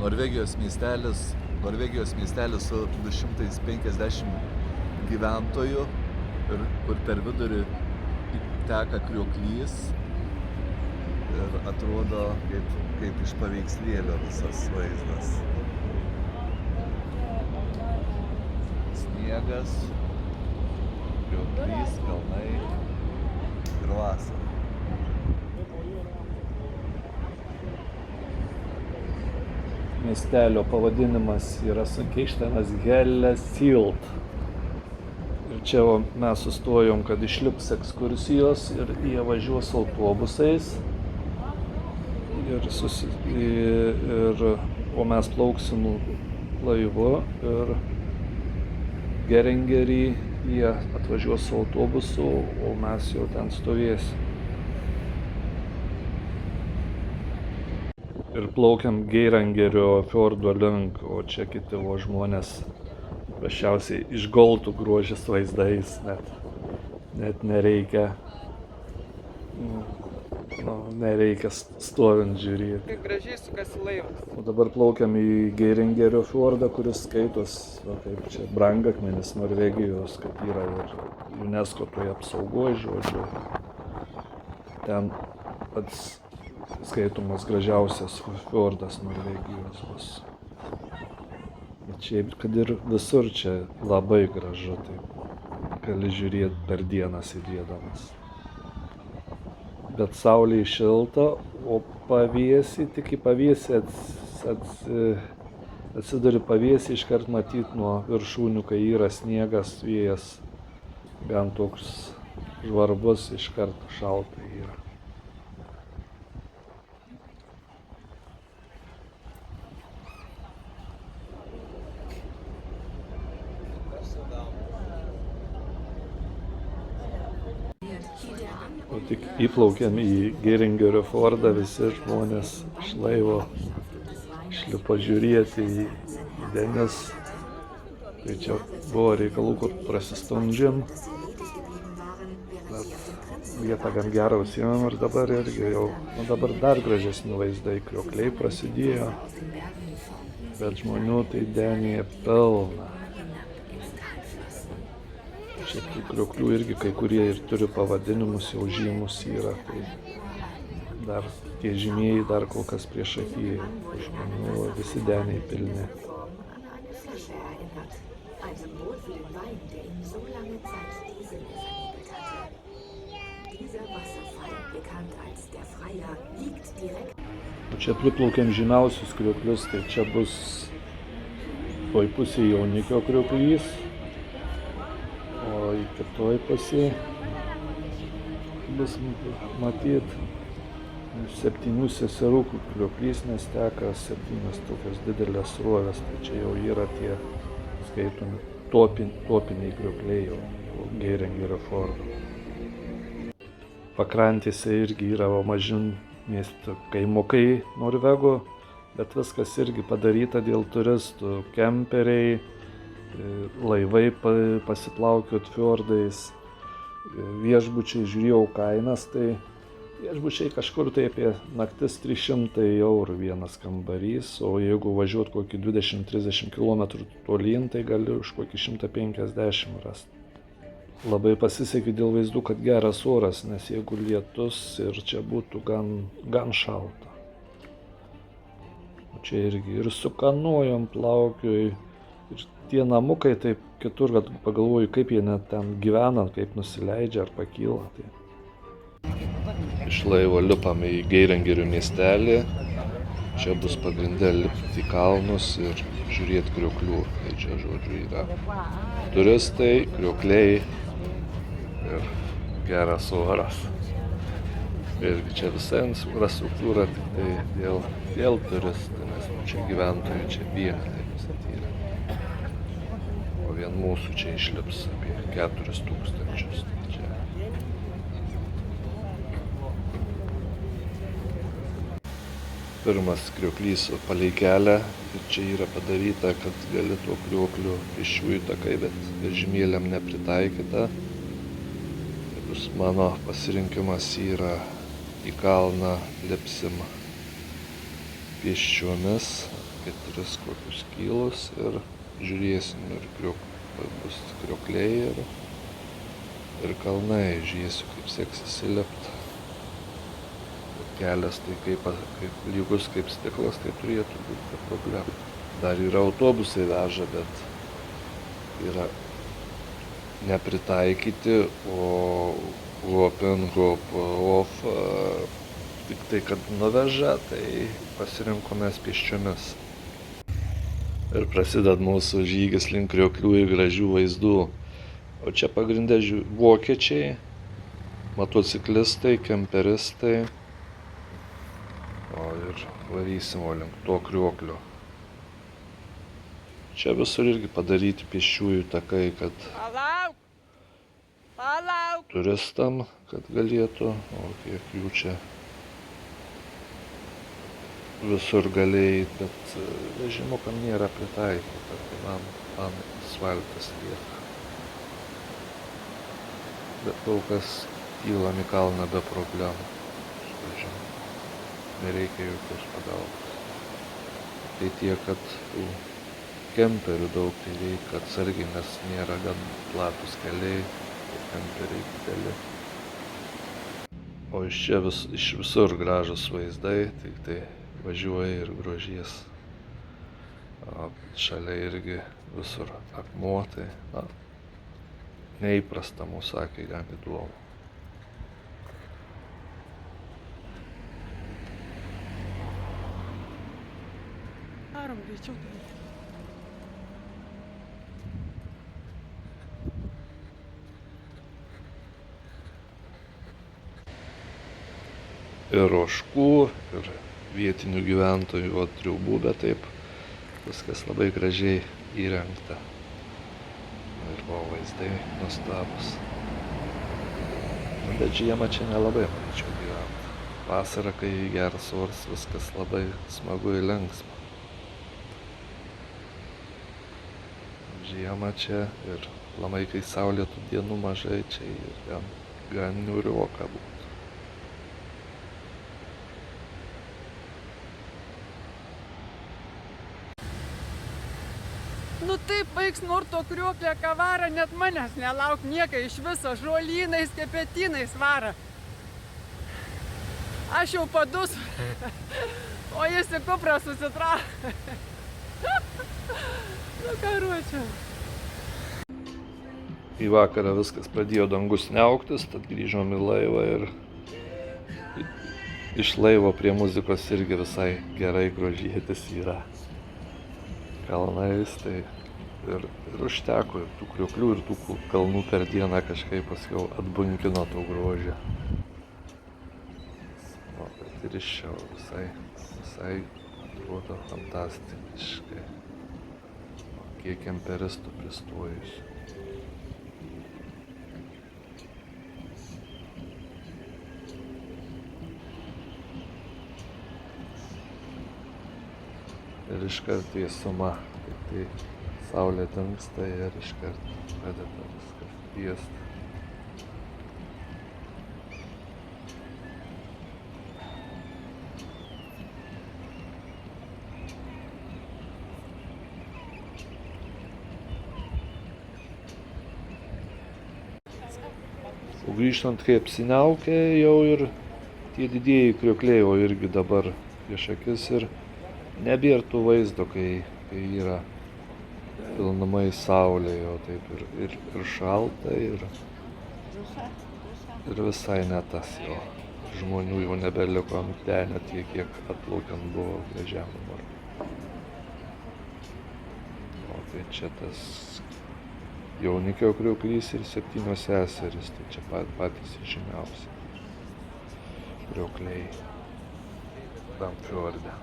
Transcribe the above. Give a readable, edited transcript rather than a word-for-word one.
Norvegijos miestelis su 250 gyventojų, kur per vidurį teka Krioklys ir atrodo kaip iš paveikslėlio visas vaizdas. Sniegas, Krioklys, kalnai ir vasara. Miestelio pavadinimas yra sunkiai ištariamas Hellesylt. Ir čia mes sustojom, kad išlips ekskursijos ir jie važiuos autobusais. O mes plauksim laivu ir Geringerį jie atvažiuos su autobusu, o mes jau ten stovėsim. Ir plaukiam Geirangerio fjordo link, o čia kiti žmonės paprasčiausiai iš Goltų grožis vaizdais, net nereikia stovint žiūrėti. Kaip gražiai sukasi laivas. O dabar plaukiam į Geirangerio fjordą, kuris skaitos, kaip čia brangakmenis Norvegijos, kad yra ir UNESCO toje apsaugoje, žodžiu. Ten pats skaitomas gražiausias fjordas Norvegijos bus. Bet šiaip, kad ir visur čia labai gražu, tai gali žiūrėti per dieną sėdėdamas. Bet saulė šilta, o pavėsį, tik į pavėsį atsiduri pavėsį, iškart matyti nuo viršūnių, kai yra sniegas, vėjas, gan toks žvarbus, iškart šalta yra. O tik įplaukėm į Geirangerio fjordą, visi žmonės iš laivo išlipo žiūrėti į denis. Tai čia buvo reikalų, kur prasistumdžiam. Bet vietą gan gerą užsiėmėm ir dabar irgi jau, dabar dar gražesni vaizdai, kriokliai prasidėjo. Bet žmonių tai denyje pilna. Šiaip tų krioklių irgi kai kurie ir turi pavadinimus, jau žymus yra, tai dar tie žymieji dar kol kas priešakyje žmonių, visi deniai pilni. O čia priplaukėm žymiausius krioklius, tai čia bus toj pusėje jaunikio krioklys. O į kitoj pusėje bus matyt 7 seserų krioklys, nes teka 7 tokios didelės srovės, tai čia jau yra tie skaitomi topiniai kriokliai jau Geirangerio fjordo. Pakrantėse irgi yra maži miesto kaimukai Norvegų, bet viskas irgi padaryta dėl turistų, kemperiai, laivai pasiplaukiot fjordais, viešbučiai, žiūrėjau kainas, tai viešbučiai kažkur tai apie naktis 300 eurų vienas kambarys, o jeigu važiuot kokį 20-30 km tolyn, tai gali už kokį 150 rasti. Labai pasisekė dėl vaizdų, kad geras oras, nes jeigu lietus ir čia būtų gan šalta. O čia irgi ir su kanojom plaukioj. Ir tie namukai, taip kitur pagalvoju, kaip jie net ten gyvena, kaip nusileidžia ar pakyla. Tai. Iš laivo lipame į Geirangerio miestelį. Čia bus pagrinde lipti į kalnus ir žiūrėti krioklių. Tai čia, žodžiu, yra turistai, kriokliai ir geras oras. Irgi čia visa infrastruktūra tik tai dėl turistų, nes čia gyventojų čia biega. Vien mūsų čia išlips apie 4000. Čia. Pirmas krioklys palei kelią ir čia yra padaryta, kad gali tuo kriokliu pėsčiųjų takai, bet vežimėliam nepritaikyta. Tai bus mano pasirinkimas yra į kalną lipsim pėsčiomis. 4 kokius kilus ir žiūrėsim, ir bus kriokliai ir kalnai, žiūrėsiu, kaip seksis įlipti. Kelias tai kaip lygus kaip stiklas, tai turėtų būti be problemų. Dar yra autobusai veža, bet yra nepritaikyti, o hop in, hop off, tik tai, kad nuveža, tai pasirinkome pėsčiomis. Ir prasideda mūsų žygis link krioklių ir gražių vaizdų. O čia pagrindė vokiečiai, motociklistai, kemperistai. O ir varysim link to krioklio. Čia visur irgi padaryti pėsčiųjų takai, kad turistam, kad galėtų, o kiek jų čia visur galėjai, bet vežimukam nėra pritaikyta, tai man asfaltas lieka. Bet daug kas kylam į kalną be problemų. Nereikia jokios pagalbos. Tai tiek, kad kemperių daug, tai reikia atsargiai, nes nėra gan platus keliai, kemperiai dideli. O iš čia iš visur gražus vaizdai, tai važiuoja ir grožies. Šalia irgi visur akmuo, tai neįprasta mūsų akiai, gan įdomu. Varom greičiau. Ir ožkų, ir vietinių gyventojų triubų, bet taip viskas labai gražiai įrengta. Ir vaizdai nuostabus. Bet žiemą čia nelabai norėčiau gyventi. Vasarą, kai geras oras, viskas labai smagu ir linksma. Žiemą čia ir lamai, kai saulėtų dienų mažai, čia ir gan niūrioka būtų. Nu taip baigs nors to krioklę, ką vara, net manęs nelauk niekai iš viso, žolynais, kepetinais vara. Aš jau padus, o jis į kuprą susitraukė. Nu karuočia. Į vakarą viskas pradėjo dangus niauktis, tad grįžom į laivą ir iš laivo prie muzikos irgi visai gerai grožėtis yra. Kalnais, tai ir užteko ir tų krioklių, ir tų kalnų per dieną kažkaip paskiau atbunkino to grožio. O, bet ir iš čia visai atrodo fantastiškai. Kiek kemperistų pristojusių. Ir iškart vėsuma, tai saulė dingsta ir iškart pradeda viskas piesti. O grįžtant, kai apsiniaukė, jau ir tie didieji kriokliai, o irgi dabar prieš akis ir nebėra tų vaizdo, kai yra pilnumai saulė, jo taip ir šalta, ir visai ne tas jo. Žmonių jau nebeliko ant denio tiek, kiek atplaukiant buvo prie žemumą. O tai čia tas Jaunikio krioklys ir 7 seserys, tai čia patys žymiausi kriokliai tam fiorde.